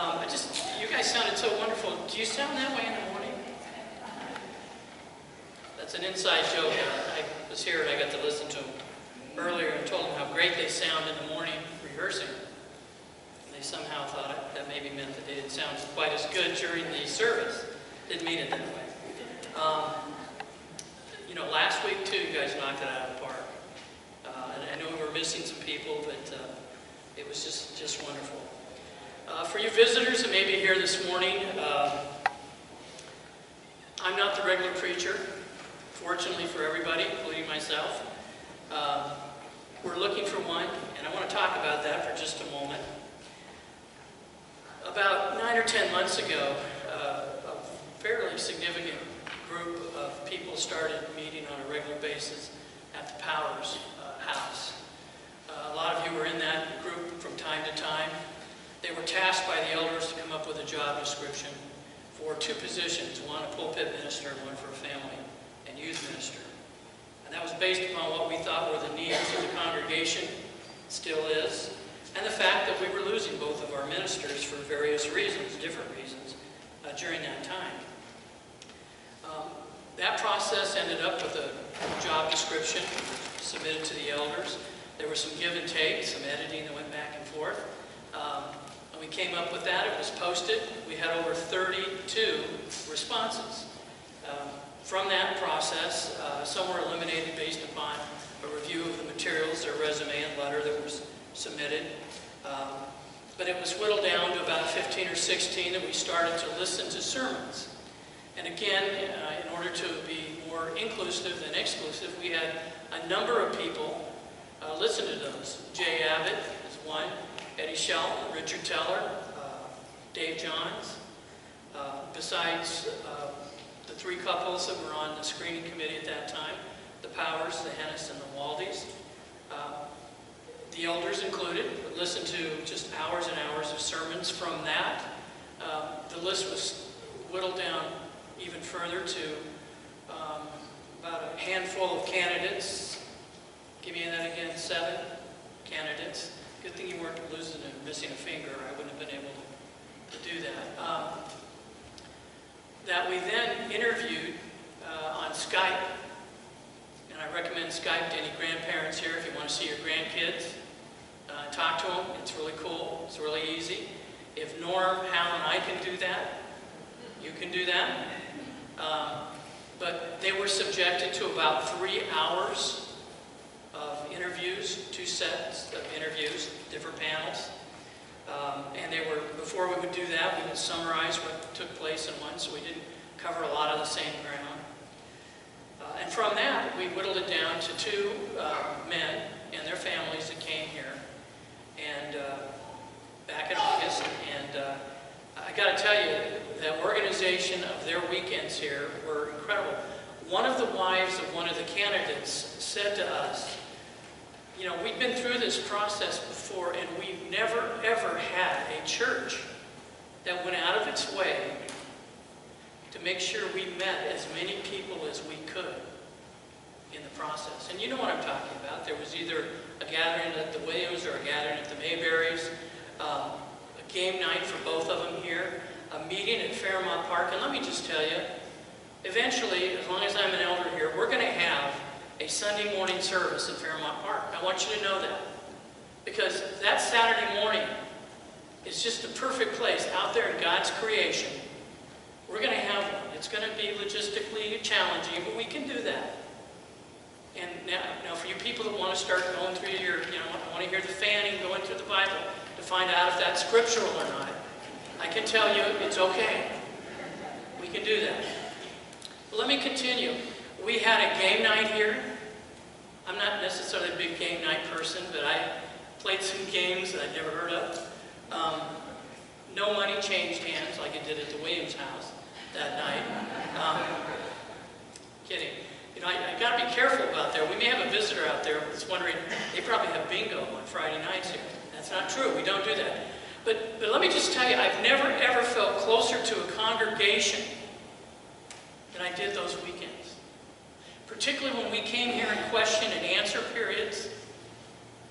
You guys sounded so wonderful. Do you sound that way in the morning? That's an inside joke. I was here and I got to listen to them earlier and told them how great they sound in the morning rehearsing. And they somehow thought that maybe meant that they didn't sound quite as good during the service. Didn't mean it that way. You know, last week too, you guys knocked it out of the park. And I know we were missing some people, but it was just wonderful. For you visitors that may be here this morning, I'm not the regular preacher, fortunately for everybody, including myself. We're looking for one, and I want to talk about that for just a moment. About 9 or 10 months ago, a fairly significant group of people started meeting on a regular basis at the Powers house. A lot of you were in that group from time to time. They were tasked by the elders to come up with a job description for 2 positions, one a pulpit minister and one for a family and youth minister. And that was based upon what we thought were the needs of the congregation, still is, and the fact that we were losing both of our ministers for various reasons, different reasons, during that time. That process ended up with a job description submitted to the elders. There was some give and take, some editing that went back and forth. And we came up with that. It was posted. We had over 32 responses. From that process, some were eliminated based upon a review of the materials, their resume and letter that was submitted. But it was whittled down to about 15 or 16 that we started to listen to sermons. And again, in order to be more inclusive than exclusive, we had a number of people listen to those. Jay Abbott is one, Eddie Shelton, Richard Teller, Dave Johns. Besides the 3 couples that were on the screening committee at that time, the Powers, the Hennis, and the Waldys. The elders included, listened to just hours and hours of sermons from that. The list was whittled down even further to about a handful of candidates. Give me that again, 7 candidates. Good thing you weren't losing and missing a finger. I wouldn't have been able to do that. That we then interviewed on Skype. And I recommend Skype to any grandparents here if you want to see your grandkids. Talk to them. It's really cool. It's really easy. If Norm, Hal, and I can do that, you can do that. But they were subjected to about 3 hours of interviews, 2 sets of interviews, different panels. And they were, before we would do that, we would summarize what took place in one, so we didn't cover a lot of the same ground. And from that, we whittled it down to 2 men and their families that came here, and back in August. And I got to tell you, the organization of their weekends here were incredible. One of the wives of one of the candidates said to us, you know, we've been through this process before, and we've never, ever had a church that went out of its way to make sure we met as many people as we could in the process. And you know what I'm talking about. There was either a gathering at the Williams or a gathering at the Mayberries, a game night for both of them here, a meeting at Fairmont Park. And let me just tell you, eventually, as long as I'm an elder here, we're going to have a Sunday morning service at Fairmont Park. I want you to know that. Because that Saturday morning is just a perfect place out there in God's creation. We're going to have one. It's going to be logistically challenging, but we can do that. And now for you people that want to start going through your, want to hear the fanning, going through the Bible to find out if that's scriptural or not, I can tell you it's okay. We can do that. But let me continue. We had a game night here. I'm not necessarily a big game night person, but I played some games that I'd never heard of. No money changed hands like it did at the Williams house that night. Kidding. You know, I got to be careful about there. We may have a visitor out there that's wondering, they probably have bingo on Friday nights here. That's not true. We don't do that. But let me just tell you, I've never, ever felt closer to a congregation than I did those weekends. Particularly when we came here in question and answer periods,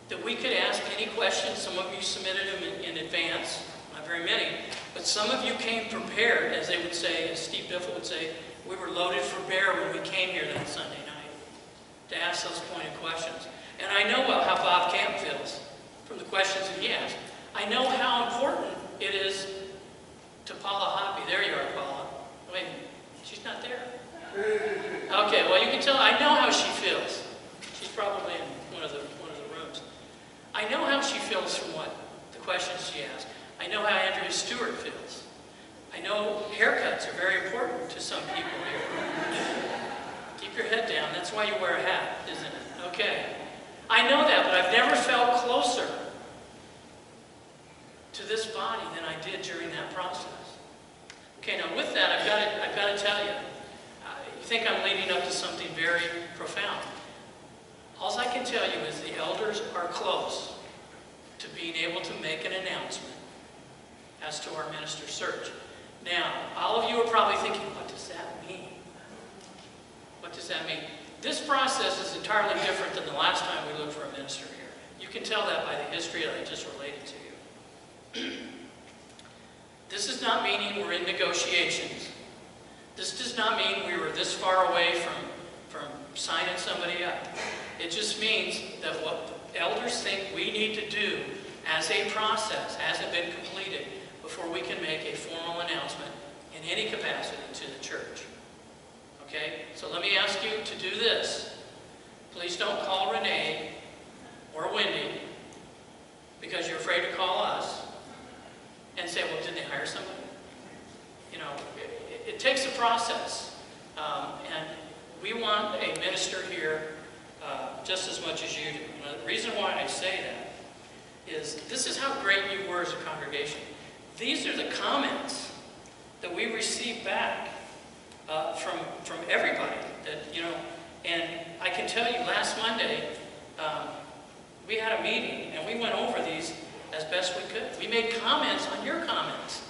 that we could ask any questions. Some of you submitted them in advance, not very many, But some of you came prepared, as they would say, as Steve Biffle would say, we were loaded for bear when we came here that Sunday night to ask those pointed questions. And I know how Bob Camp feels from the questions that he asked. I know how important it is to Paula Hoppy. There you are, Paula. Wait, she's not there. Okay, well, you can tell. I know how she feels. She's probably in one of the rooms. I know how she feels from what the questions she asked. I know how Andrea Stewart feels. I know haircuts are very important to some people here. Keep your head down. That's why you wear a hat, isn't it? Okay. I know that, but I've never felt closer to this body than I did during that process. Okay, now with that, I've got to tell you, you think I'm leading up to something very profound. All I can tell you is the elders are close to being able to make an announcement as to our minister search. Now, all of you are probably thinking, what does that mean? What does that mean? This process is entirely different than the last time we looked for a minister here. You can tell that by the history that I just related to you. This is not meaning we're in negotiations. This does not mean we were this far away from signing somebody up. It just means that what the elders think we need to do as a process hasn't been completed before we can make a formal announcement in any capacity to the church. Okay? So let me ask you to do this. Please don't call Renee or Wendy because you're afraid to call us and say, well, didn't they hire somebody? You know, it takes a process. And we want a minister here just as much as you do. And the reason why I say that is this is how great you were as a congregation. These are the comments that we received back from everybody. That, you know, and I can tell you, last Monday, we had a meeting, and we went over these as best we could. We made comments on your comments.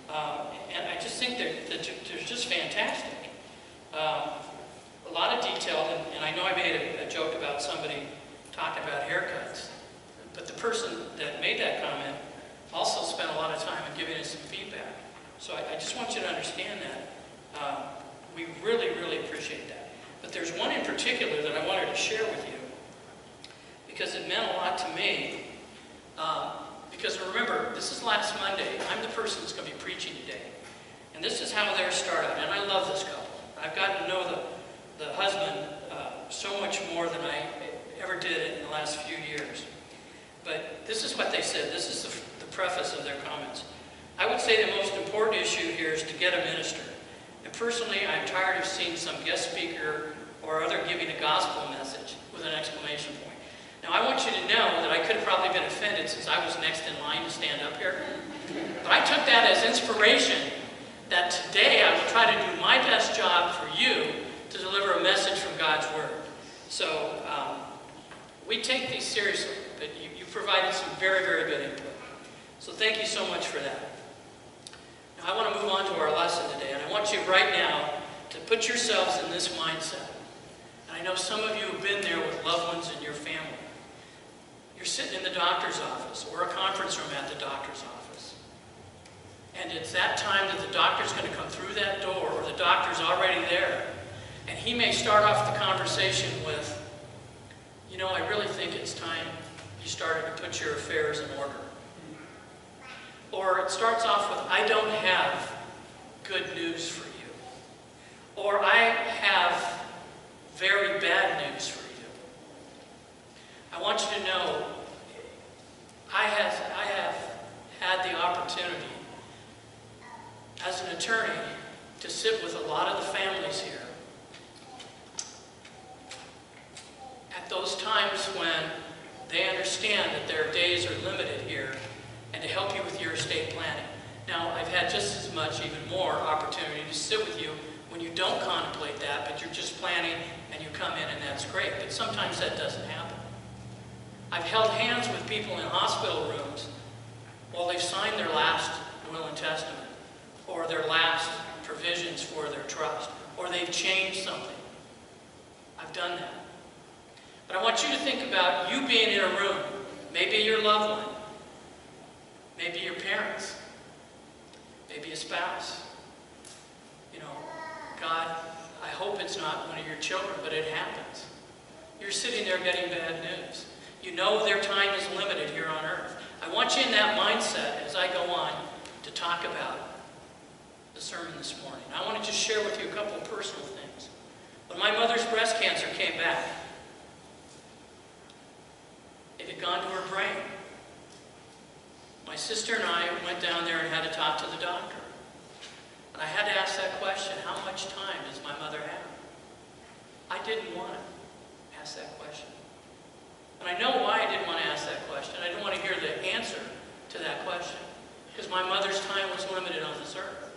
And I just think they're just fantastic. A lot of detail, and I know I made a joke about somebody talking about haircuts, but the person that made that comment also spent a lot of time in giving us some feedback. So I just want you to understand that. We really, really appreciate that. But there's one in particular that I wanted to share with you because it meant a lot to me. Because remember, this is last Monday. I'm the person that's going to be preaching today. And this is how theirs started. And I love this couple. I've gotten to know the husband so much more than I ever did in the last few years. But this is what they said. This is the preface of their comments. I would say the most important issue here is to get a minister. And personally, I'm tired of seeing some guest speaker or other giving a gospel message with an exclamation point. Now, I want you to know that I could have probably been offended since I was next in line to stand up here. But I took that as inspiration that today I will try to do my best job for you to deliver a message from God's Word. So we take these seriously, but you provided some very, very good input. So thank you so much for that. Now I want to move on to our lesson today, and I want you right now to put yourselves in this mindset. And I know some of you have been there with loved ones in your family. You're sitting in the doctor's office or a conference room at the doctor's office. And it's that time that the doctor's going to come through that door, or the doctor's already there. And he may start off the conversation with, you know, I really think it's time you started to put your affairs in order. Or it starts off with, I don't have good news for you. Or I have very bad news for you. I want you to know, I have had the opportunity as an attorney to sit with a lot of the families here at those times when they understand that their days are limited here, and to help you with your estate planning. Now, I've had just as much, even more, opportunity to sit with you when you don't contemplate that, but you're just planning and you come in and that's great. But sometimes that doesn't happen. I've held hands with people in hospital rooms while they've signed their last will and testament, or their last provisions for their trust, or they've changed something. I've done that. But I want you to think about you being in a room, maybe your loved one, maybe your parents, maybe a spouse. You know, God, I hope it's not one of your children, but it happens. You're sitting there getting bad news. You know their time is limited here on earth. I want you in that mindset as I go on to talk about the sermon this morning. I want to just share with you a couple of personal things. When my mother's breast cancer came back, it had gone to her brain. My sister and I went down there and had to talk to the doctor. And I had to ask that question, how much time does my mother have? I didn't want to ask that question. And I know why I didn't want to ask that question. I didn't want to hear the answer to that question. Because my mother's time was limited on this earth.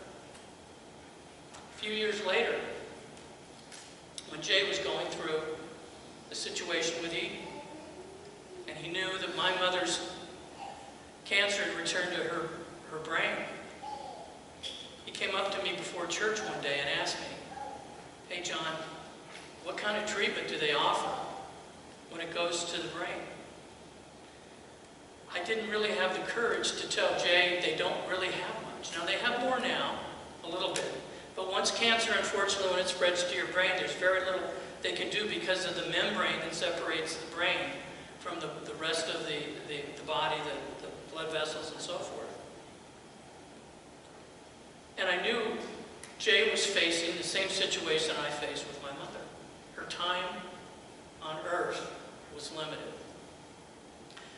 A few years later, when Jay was going through the situation with Eden, and he knew that my mother's cancer had returned to her brain, he came up to me before church one day and asked me, "Hey John, what kind of treatment do they offer when it goes to the brain?" I didn't really have the courage to tell Jay they don't really have much. Now they have more now, a little bit. But once cancer, unfortunately, when it spreads to your brain, there's very little they can do because of the membrane that separates the brain from the rest of the body, the blood vessels and so forth. And I knew Jay was facing the same situation I faced with my mother. Her time on earth was limited.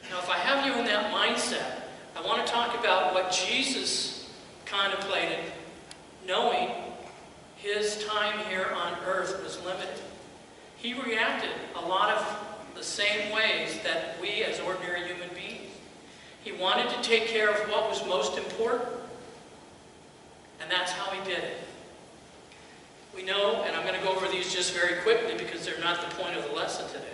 Now, if I have you in that mindset, I want to talk about what Jesus contemplated, knowing his time here on earth was limited. He reacted a lot of the same ways that we as ordinary human beings. He wanted to take care of what was most important, and that's how he did it. We know, and I'm going to go over these just very quickly because they're not the point of the lesson today.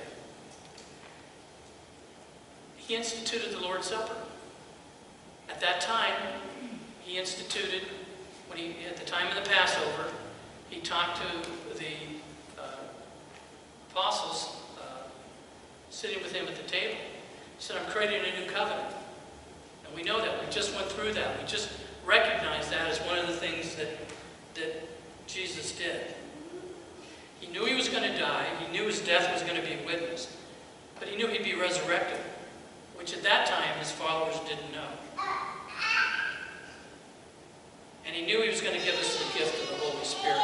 He instituted the Lord's Supper. At that time, he instituted, at the time of the Passover, he talked to the apostles sitting with him at the table. He said, "I'm creating a new covenant." And we know that. We just went through that. We just recognized that as one of the things that Jesus did. He knew he was going to die. He knew his death was going to be witnessed. But he knew he'd be resurrected, which at that time his followers didn't know. And he knew he was going to give us the gift of the Holy Spirit.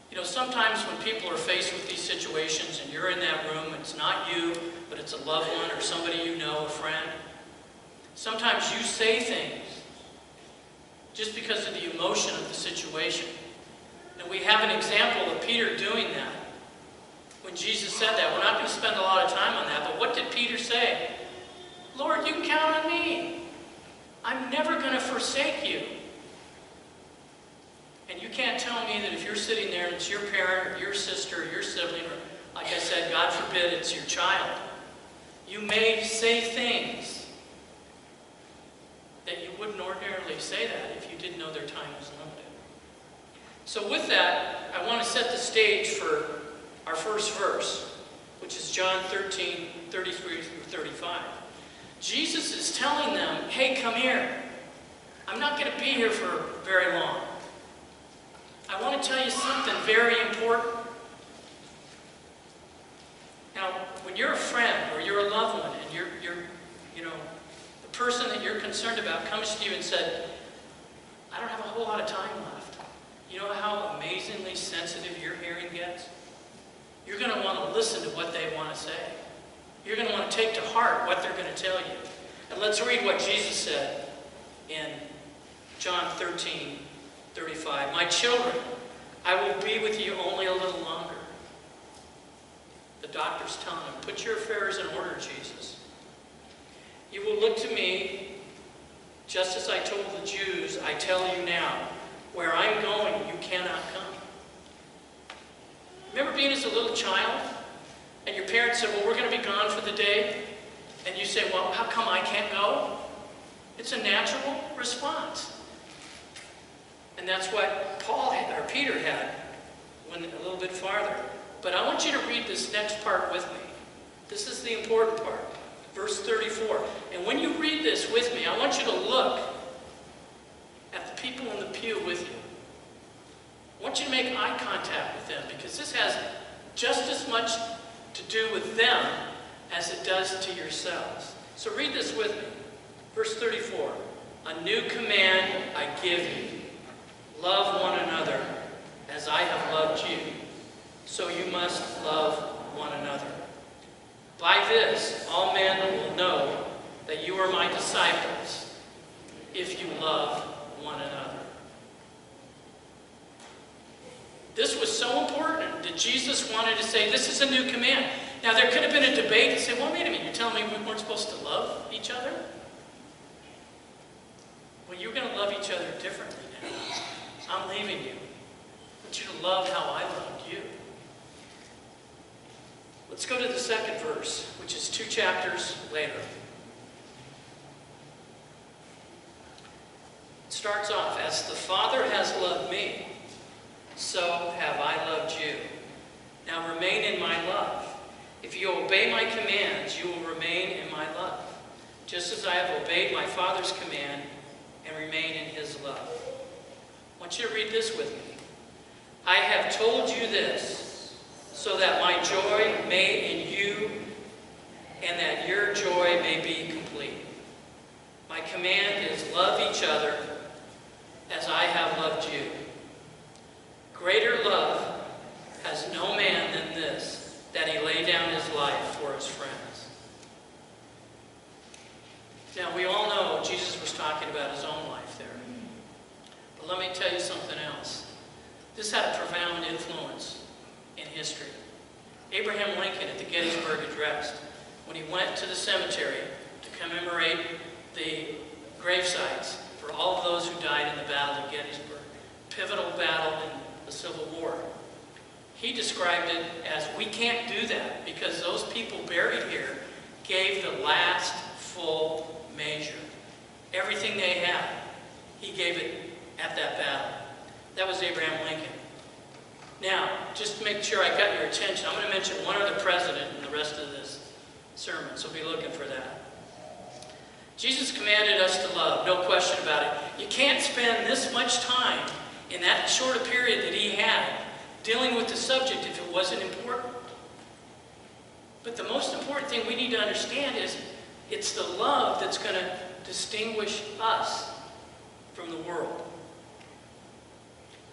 You know, sometimes when people are faced with these situations and you're in that room, it's not you, but it's a loved one or somebody you know, a friend. Sometimes you say things just because of the emotion of the situation. And we have an example of Peter doing that. When Jesus said that, we're not going to spend a lot of time on that, but what did Peter say? "Lord, you can count on me. I'm never going to forsake you." And you can't tell me that if you're sitting there and it's your parent or your sister or your sibling, or like I said, God forbid, it's your child, you may say things that you wouldn't ordinarily say that if you didn't know their time was limited. So with that, I want to set the stage for our first verse, which is John 13, 33 through 35. Jesus is telling them, "Hey, come here. I'm not going to be here for very long. I want to tell you something very important." Now, when you're a friend or you're a loved one and you're the person that you're concerned about comes to you and said, "I don't have a whole lot of time left." You know how amazingly sensitive your hearing gets? You're going to want to listen to what they want to say. You're going to want to take to heart what they're going to tell you. And let's read what Jesus said in John 13, 35. "My children, I will be with you only a little longer." The doctor's telling him, "Put your affairs in order, Jesus. You will look to me, just as I told the Jews, I tell you now, where I'm going, you cannot come." Remember being as a little child, and your parents said, "Well, we're going to be gone for the day." And you say, "Well, how come I can't go?" It's a natural response. And that's what Peter had a little bit farther. But I want you to read this next part with me. This is the important part. Verse 34. And when you read this with me, I want you to look pew with you. I want you to make eye contact with them, because this has just as much to do with them as it does to yourselves. So read this with me. Verse 34. A new command I give you. Love one another as I have loved you. So you must love one another. By this, all men will know that you are my disciples, if you love one another. This was so important that Jesus wanted to say, this is a new command. Now, there could have been a debate and say, well, wait a minute, you're telling me we weren't supposed to love each other? Well, you're going to love each other differently now. I'm leaving you. I want you to love how I loved you. Let's go to the second verse, which is 2 chapters later. It starts off, as the Father has loved me, so have I loved you. Now remain in my love. If you obey my commands, you will remain in my love, just as I have obeyed my Father's command and remain in his love. I want you to read this with me. I have told you this, so that my joy may in you, and that your joy may be complete. My command is love each other as I have loved you. Greater love has no man than this, that he lay down his life for his friends. Now, we all know Jesus was talking about his own life there. But let me tell you something else. This had a profound influence in history. Abraham Lincoln at the Gettysburg Address, when he went to the cemetery to commemorate the gravesites for all of those who died in the Battle of Gettysburg, pivotal battle in the Civil War, he described it as, we can't do that because those people buried here gave the last full measure. Everything they had, he gave it at that battle. That was Abraham Lincoln. Now, just to make sure I got your attention, I'm going to mention one other president in the rest of this sermon, so be looking for that. Jesus commanded us to love, no question about it. You can't spend this much time in that short a period that he had dealing with the subject if it wasn't important. But the most important thing we need to understand is it's the love that's going to distinguish us from the world.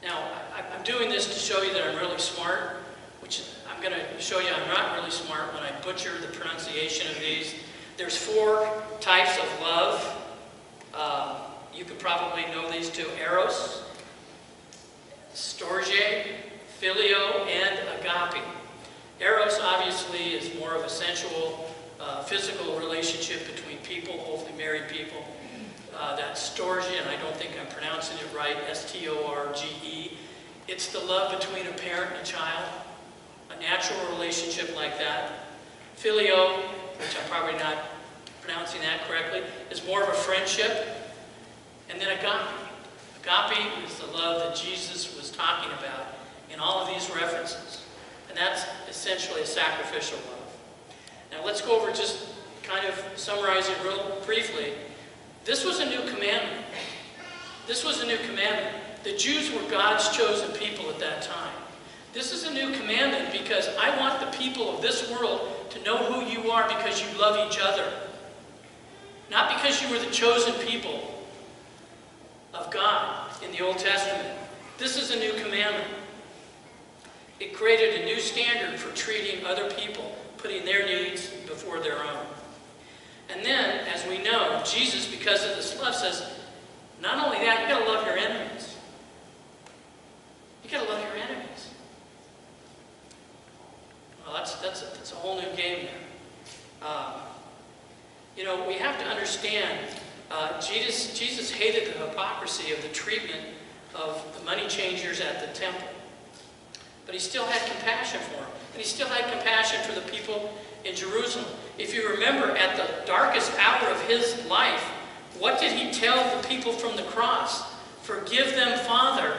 Now, I'm doing this to show you that I'm really smart, which I'm going to show you I'm not really smart when I butcher the pronunciation of these. There's 4 types of love. You could probably know these 2. Eros, Storge, Phileo, and Agape. Eros obviously is more of a sensual, physical relationship between people, hopefully married people. That's Storge, and I don't think I'm pronouncing it right, S-T-O-R-G-E. It's the love between a parent and a child, a natural relationship like that. Phileo, which I'm probably not pronouncing that correctly, is more of a friendship. And then agape. Agape is the love that Jesus was talking about in all of these references. And that's essentially a sacrificial love. Now let's go over, just kind of summarize it real briefly. This was a new commandment. This was a new commandment. The Jews were God's chosen people at that time. This is a new commandment because I want the people of this world to know who you are because you love each other. Not because you were the chosen people of God in the Old Testament. This is a new commandment. It created a new standard for treating other people, putting their needs before their own. And then, as we know, Jesus, because of this love, says, not only that, you've got to love your enemies. You've got to love your enemies. Well, that's a whole new game there. You know, we have to understand, Jesus hated the hypocrisy of the treatment of the money changers at the temple. But he still had compassion for them. And he still had compassion for the people in Jerusalem. If you remember, at the darkest hour of his life, what did he tell the people from the cross? Forgive them, Father,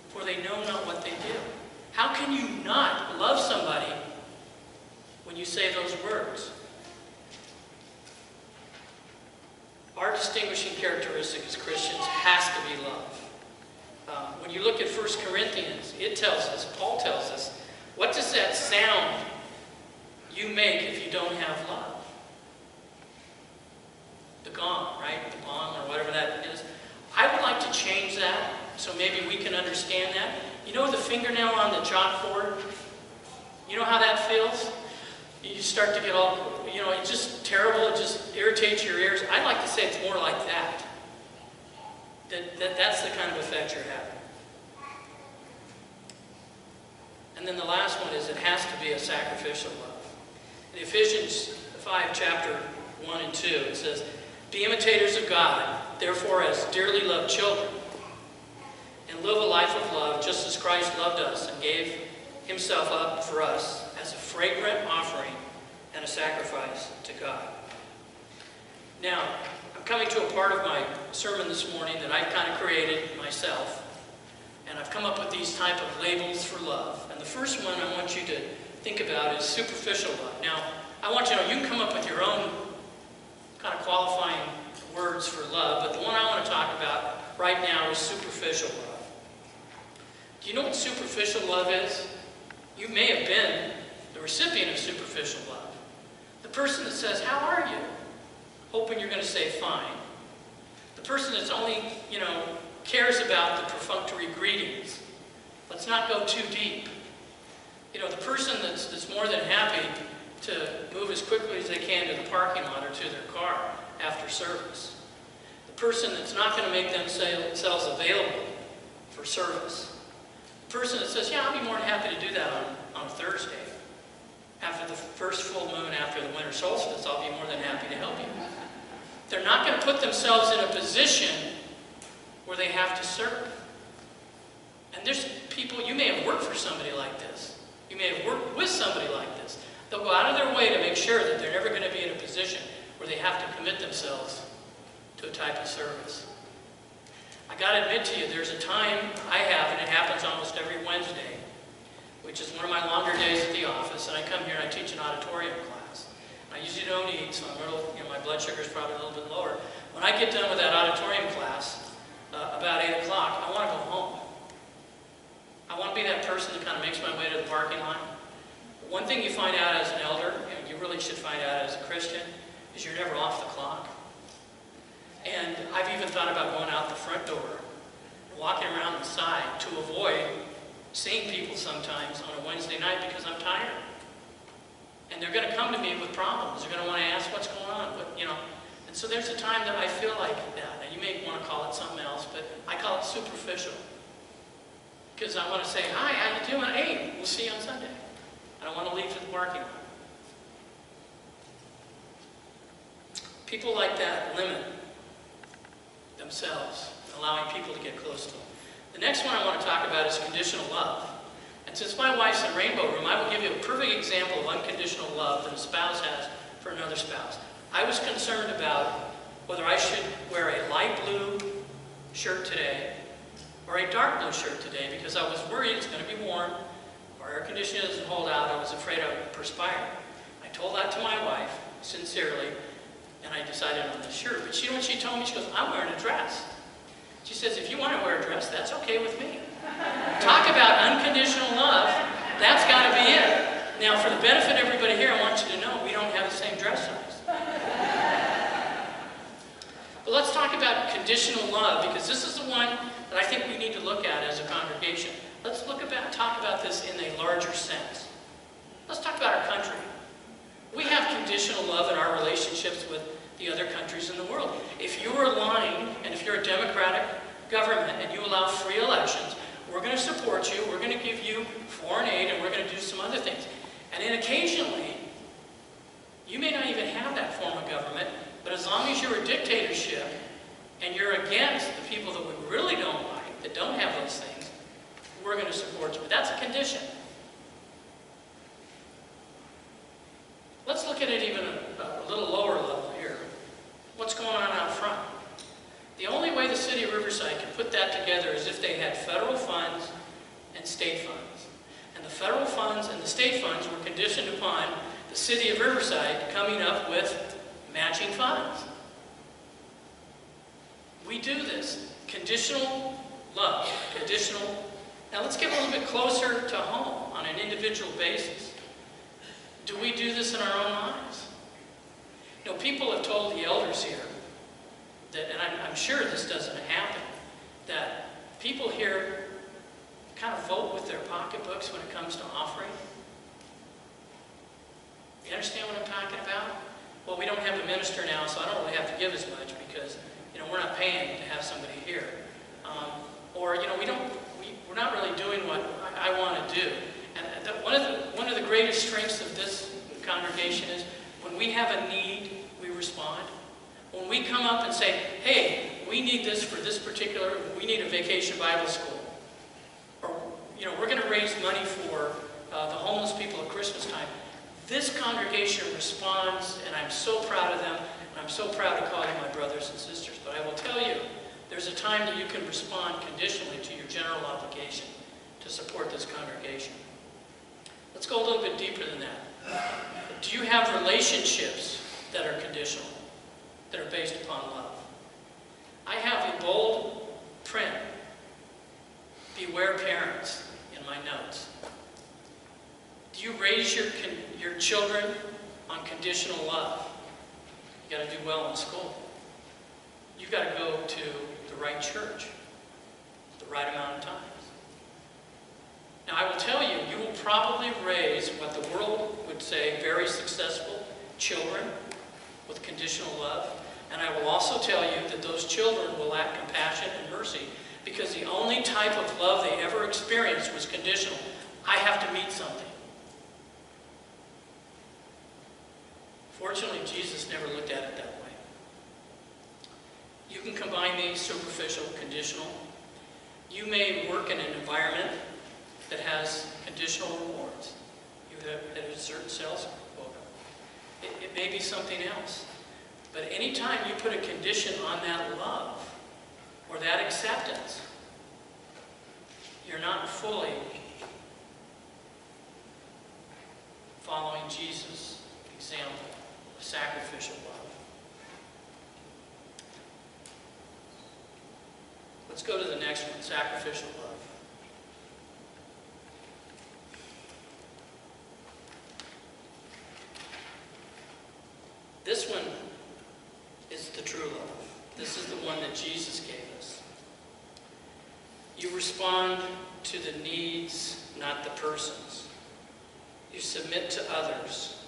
for they know not what they do. How can you not love somebody when you say those words? Our distinguishing characteristic as Christians has to be love. When you look at 1 Corinthians, it tells us, Paul tells us, what does that sound you make if you don't have love? The gong, right? The gong or whatever that is. I would like to change that so maybe we can understand that. You know the fingernail on the chalkboard? You know how that feels? You start to get all, it's just terrible. It just irritates your ears. I'd like to say it's more like that. That's the kind of effect you're having. And then the last one is it has to be a sacrificial love. In Ephesians 5, chapter 1 and 2, it says, "Be imitators of God, therefore as dearly loved children, and live a life of love just as Christ loved us and gave himself up for us as a fragrant offering and a sacrifice to God." Now, I'm coming to a part of my sermon this morning that I kind of created myself. And I've come up with these type of labels for love. And the first one I want you to think about is superficial love. Now, I want you to know you can come up with your own kind of qualifying words for love, but the one I want to talk about right now is superficial love. Do you know what superficial love is? You may have been the recipient of superficial love. The person that says, "How are you?" hoping you're going to say fine. The person that's only, cares about the perfunctory greetings. Let's not go too deep. The person that's more than happy to move as quickly as they can to the parking lot or to their car after service. The person that's not going to make themselves available for service. The person that says, "Yeah, I'll be more than happy to do that on Thursday. After the first full moon after the winter solstice, I'll be more than happy to help you." They're not going to put themselves in a position where they have to serve. And there's people, you may have worked for somebody like this. You may have worked with somebody like this. They'll go out of their way to make sure that they're never going to be in a position where they have to commit themselves to a type of service. I got to admit to you, there's a time I have, and it happens almost every Wednesday, which is one of my longer days at the office, and I come here and I teach an auditorium class. I usually don't eat, so my blood sugar is probably a little bit lower. When I get done with that auditorium class, about 8 o'clock, I want to go home. I want to be that person that kind of makes my way to the parking lot. One thing you find out as an elder, you really should find out as a Christian, is you're never off the clock. And I've even thought about going out the front door, walking around the side to avoid seeing people sometimes on a Wednesday night because I'm tired. And they're going to come to me with problems. They're going to want to ask what's going on. And so there's a time that I feel like that. Now, you may want to call it something else, but I call it superficial. Because I want to say, "Hi, how you doing? Hey, we'll see you on Sunday." I don't want to leave for the parking lot. People like that limit themselves, allowing people to get close to them. The next one I want to talk about is conditional love. And since my wife's in Rainbow Room, I will give you a perfect example of unconditional love that a spouse has for another spouse. I was concerned about whether I should wear a light blue shirt today or a dark blue shirt today because I was worried it's going to be warm, our air conditioning doesn't hold out, I was afraid I would perspire. I told that to my wife, sincerely, and I decided on the shirt. But you know what she told me? She goes, "I'm wearing a dress." She says, "If you want to wear a dress, that's okay with me." Talk about unconditional love, that's got to be it. Now, for the benefit of everybody here, I want you to know we don't have the same dress size. But let's talk about conditional love, because this is the one that I think we need to look at as a congregation. Let's talk about this in a larger sense. Let's talk about our country. We have conditional love in our relationships with the other countries in the world. If you're aligned, and if you're a democratic government and you allow free elections, we're going to support you, we're going to give you foreign aid, and we're going to do some other things. And then occasionally, you may not even have that form of government, but as long as you're a dictatorship and you're against the people that we really don't like, that don't have those things, we're going to support you. But that's a condition. Let's look at it even a little lower level here. What's going on out front? The only way the city of Riverside can put that together is if they had federal funds and state funds. And the federal funds and the state funds were conditioned upon the city of Riverside coming up with matching funds. We do this. Conditional love, conditional. Now let's get a little bit closer to home on an individual basis. Do we do this in our own lives? You know, people have told the elders here that, and I'm sure this doesn't happen, that people here kind of vote with their pocketbooks when it comes to offering. You understand what I'm talking about? Well, we don't have a minister now, so I don't really have to give as much because, you know, we're not paying to have somebody here. Or, you know, we're not really doing what I want to do. And one of the greatest strengths of this congregation is when we have a need, we respond. When we come up and say, hey, we need this for this particular, we need a vacation Bible school. Or, you know, we're going to raise money for the homeless people at Christmas time. This congregation responds, and I'm so proud of them, and I'm so proud to call them my brothers and sisters. But I will tell you, there's a time that you can respond conditionally to your general obligation to support this congregation. Let's go a little bit deeper than that. Do you have relationships that are conditional, that are based upon love? I have a bold print, beware parents, in my notes. Do you raise your children on conditional love? You got to do well in school. You've got to go to the right church the right amount of times. Now, I will tell you, you will probably raise what the world would say very successful children with conditional love. And I will also tell you that those children will lack compassion and mercy because the only type of love they ever experienced was conditional. I have to meet something. Fortunately, Jesus never looked at it that way. You can combine these: superficial, conditional. You may work in an environment that has conditional rewards. You have a certain sales quota. It may be something else. But anytime you put a condition on that love or that acceptance, you're not fully following Jesus' example of sacrificial love. Let's go to the next one, sacrificial love. This one is the true love. This is the one that Jesus gave us. You respond to the needs, not the persons. You submit to others.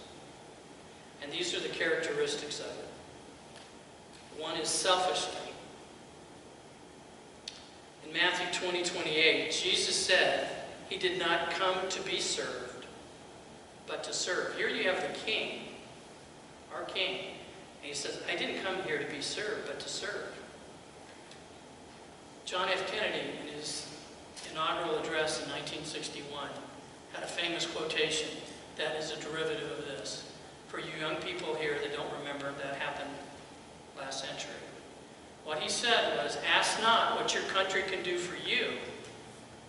And these are the characteristics of it. One is selfishly. In Matthew 20:28, Jesus said he did not come to be served, but to serve. Here you have the king, our king. And he says, I didn't come here to be served, but to serve. John F. Kennedy, in his inaugural address in 1961, had a famous quotation that is a derivative of this. For you young people here that don't remember, that happened last century. What he said was, ask not what your country can do for you,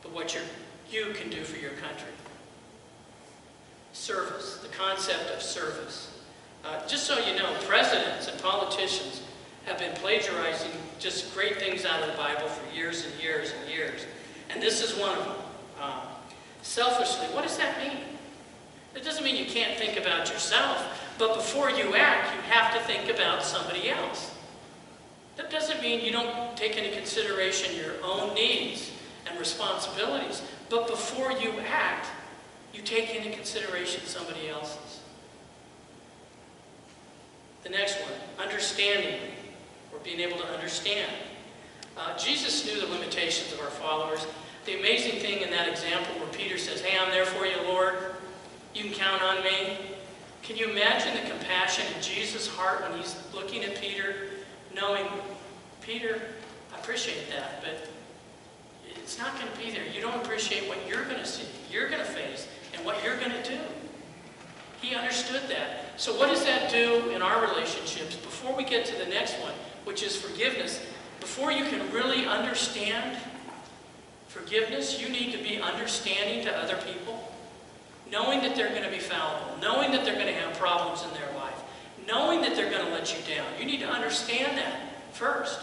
but what you can do for your country. Service, the concept of service. Just so you know, presidents and politicians have been plagiarizing just great things out of the Bible for years and years and years. And this is one of them. Selfishly, what does that mean? It doesn't mean you can't think about yourself, but before you act, you have to think about somebody else. That doesn't mean you don't take into consideration your own needs and responsibilities, but before you act, you take into consideration somebody else's. The next one, understanding, or being able to understand. Jesus knew the limitations of our followers. The amazing thing in that example where Peter says, hey, I'm there for you, Lord. You can count on me. Can you imagine the compassion in Jesus' heart when he's looking at Peter, knowing, Peter, I appreciate that, but it's not going to be there. You don't appreciate what you're going to see, you're going to face, and what you're going to do. He understood that. So what does that do in our relationships? Before we get to the next one, which is forgiveness, before you can really understand forgiveness, you need to be understanding to other people, knowing that they're going to be fallible, knowing that they're going to have problems in their life, knowing that they're going to let you down. You need to understand that first.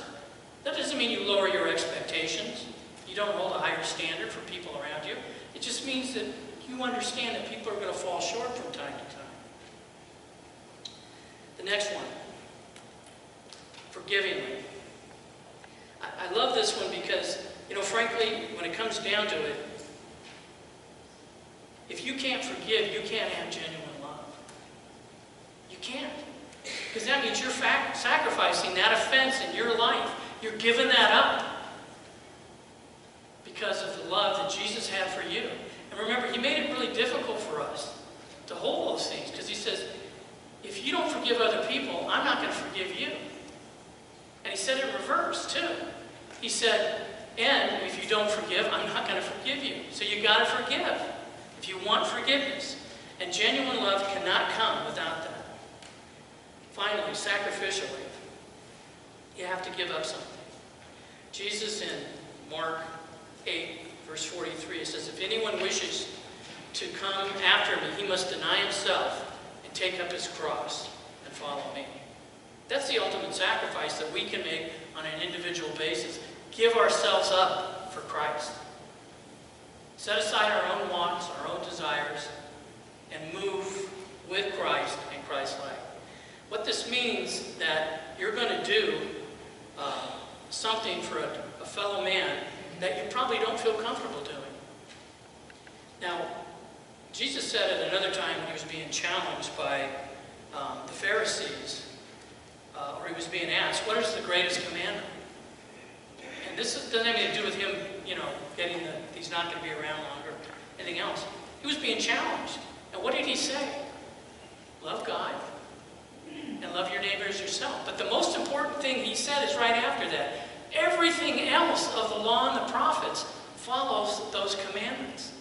That doesn't mean you lower your expectations. You don't hold a higher standard for people around you. It just means that you understand that people are going to fall short from time to time. The next one, forgivingly. I love this one because, frankly, when it comes down to it, if you can't forgive, you can't have genuine love. You can't. Because that means you're sacrificing that offense in your life. You're giving that up because of the love that Jesus had for you. And remember, he made it really difficult for us to hold those things, because he says, if you don't forgive other people, I'm not going to forgive you. And he said it in reverse, too. He said, and if you don't forgive, I'm not going to forgive you. So you got to forgive if you want forgiveness. And genuine love cannot come without that. Finally, sacrificially, you have to give up something. Jesus in Mark 8, verse 43, it says, if anyone wishes to come after me, he must deny himself and take up his cross and follow me. That's the ultimate sacrifice that we can make on an individual basis. Give ourselves up for Christ. Set aside our own wants, our own desires, and move with Christ and Christ-like. What this means that you're going to do something for a fellow man that you probably don't feel comfortable doing. Now, Jesus said at another time when he was being challenged by the Pharisees, or he was being asked, what is the greatest commandment? And this doesn't have anything to do with him, getting he's not going to be around longer, anything else. He was being challenged. And what did he say? Love God and love your neighbor as yourself. But the most important thing he said is right after that. Everything else of the law and the prophets follows those commandments.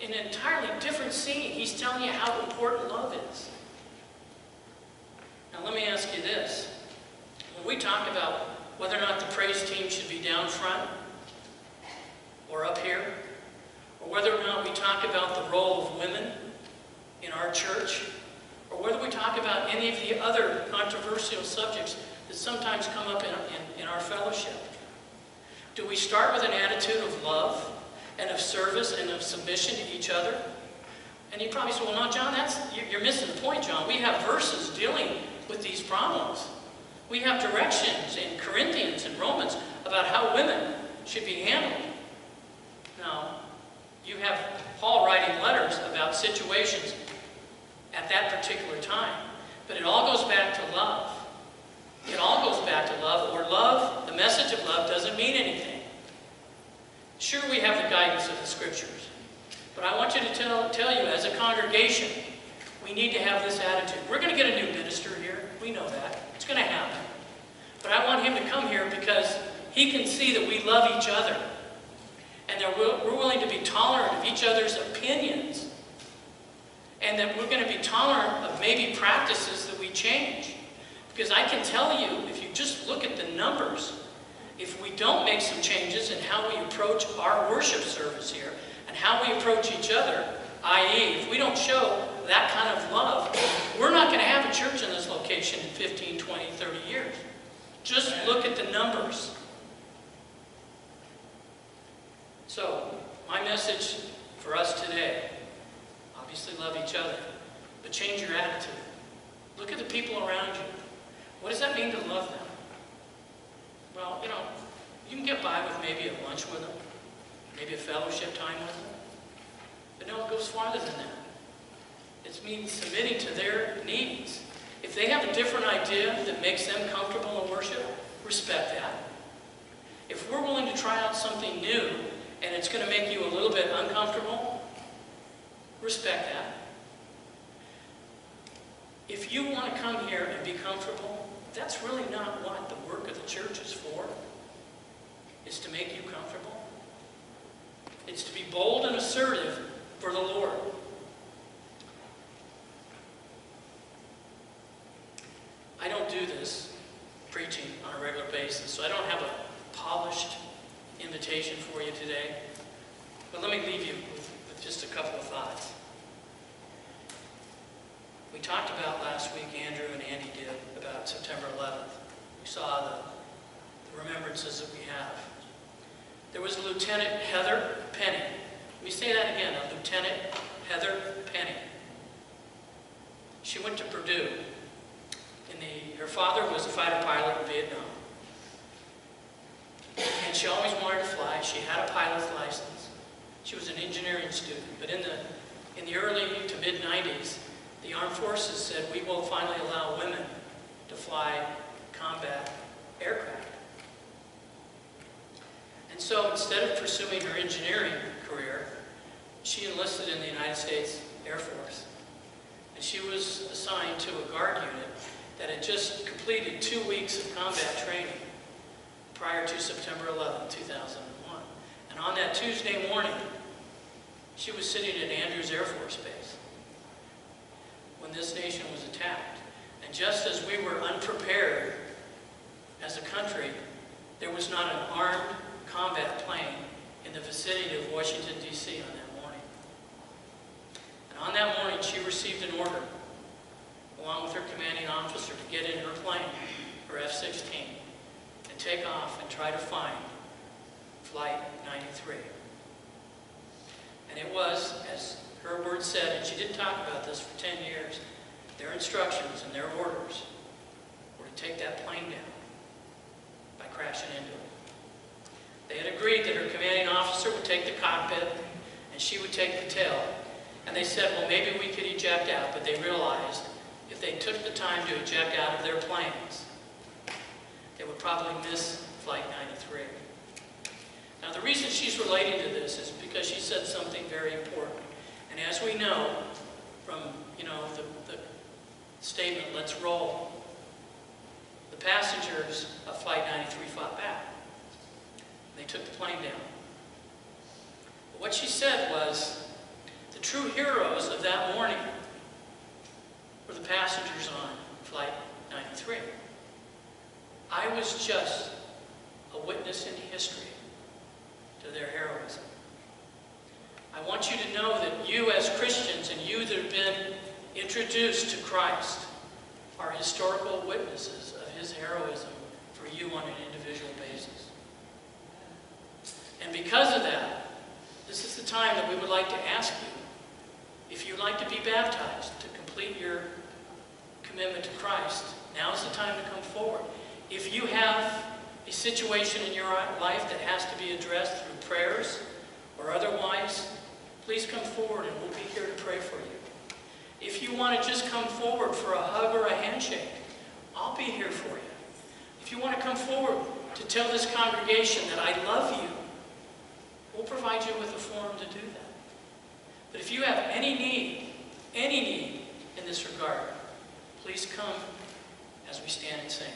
In an entirely different scene, he's telling you how important love is. Now let me ask you this. When we talk about whether or not the praise team should be down front or up here, or whether or not we talk about the role of women in our church, or whether we talk about any of the other controversial subjects that sometimes come up in our fellowship, do we start with an attitude of love and of service and of submission to each other? And you probably say, well, no, John, you're missing the point, John. We have verses dealing with these problems. We have directions in Corinthians and Romans about how women should be handled. Now, you have Paul writing letters about situations at that particular time. But it all goes back to love. It all goes back to love, or love, the message of love doesn't mean anything. Sure, we have the guidance of the Scriptures. But I want you to tell you, as a congregation, we need to have this attitude. We're going to get a new minister here. We know that. It's going to happen. But I want him to come here because he can see that we love each other. And that we're willing to be tolerant of each other's opinions. And that we're going to be tolerant of maybe practices that we change. Because I can tell you, if you just look at the numbers, if we don't make some changes in how we approach our worship service here, and how we approach each other, i.e., if we don't show that kind of love, we're not going to have a church in this location in 15, 20, 30 years. Just look at the numbers. So, my message for us today, obviously love each other, but change your attitude. Look at the people around you. What does that mean to love them? Well, you can get by with maybe a lunch with them, maybe a fellowship time with them. But no, it goes farther than that. It means submitting to their needs. If they have a different idea that makes them comfortable in worship, respect that. If we're willing to try out something new and it's going to make you a little bit uncomfortable, respect that. If you want to come here and be comfortable, that's really not what the work of the church is for. It's to make you comfortable. It's to be bold and assertive for the Lord. I don't do this preaching on a regular basis, so I don't have a polished invitation for you today. But let me leave you with just a couple of thoughts. We talked about last week, Andrew and Andy did, about September 11th. We saw the remembrances that we have. there was Lieutenant Heather Penny. Let me say that again, Lieutenant Heather Penny. She went to Purdue. Her father was a fighter pilot in Vietnam. And she always wanted to fly. She had a pilot's license. She was an engineering student. But in the early to mid-90s, the Armed Forces said, we will finally allow women to fly combat aircraft. And so instead of pursuing her engineering career, she enlisted in the United States Air Force. And she was assigned to a guard unit that had just completed 2 weeks of combat training prior to September 11, 2001. And on that Tuesday morning, she was sitting at Andrews Air Force Base when this nation was attacked. And just as we were unprepared as a country, there was not an armed combat plane in the vicinity of Washington, D.C. on that morning. And on that morning, she received an order, along with her commanding officer, to get in her plane, her F-16, and take off and try to find Flight 93. And it was, as her words said, and she didn't talk about this for 10 years, their instructions and their orders were to take that plane down by crashing into it. They had agreed that her commanding officer would take the cockpit and she would take the tail. And they said, well, maybe we could eject out, but they realized if they took the time to eject out of their planes, they would probably miss Flight 93. Now, the reason she's relating to this is because she said something very important. And as we know from, the statement, let's roll, the passengers of Flight 93 fought back. They took the plane down. But what she said was, the true heroes of that morning were the passengers on Flight 93. I was just a witness in history to their heroism. I want you to know that you as Christians and you that have been introduced to Christ are historical witnesses of his heroism for you on an individual basis. And because of that, this is the time that we would like to ask you, if you'd like to be baptized to complete your commitment to Christ, now is the time to come forward. If you have a situation in your life that has to be addressed through prayers or otherwise, please come forward and we'll be here to pray for you. If you want to just come forward for a hug or a handshake, I'll be here for you. If you want to come forward to tell this congregation that I love you, we'll provide you with a form to do that. But if you have any need in this regard, please come as we stand and sing.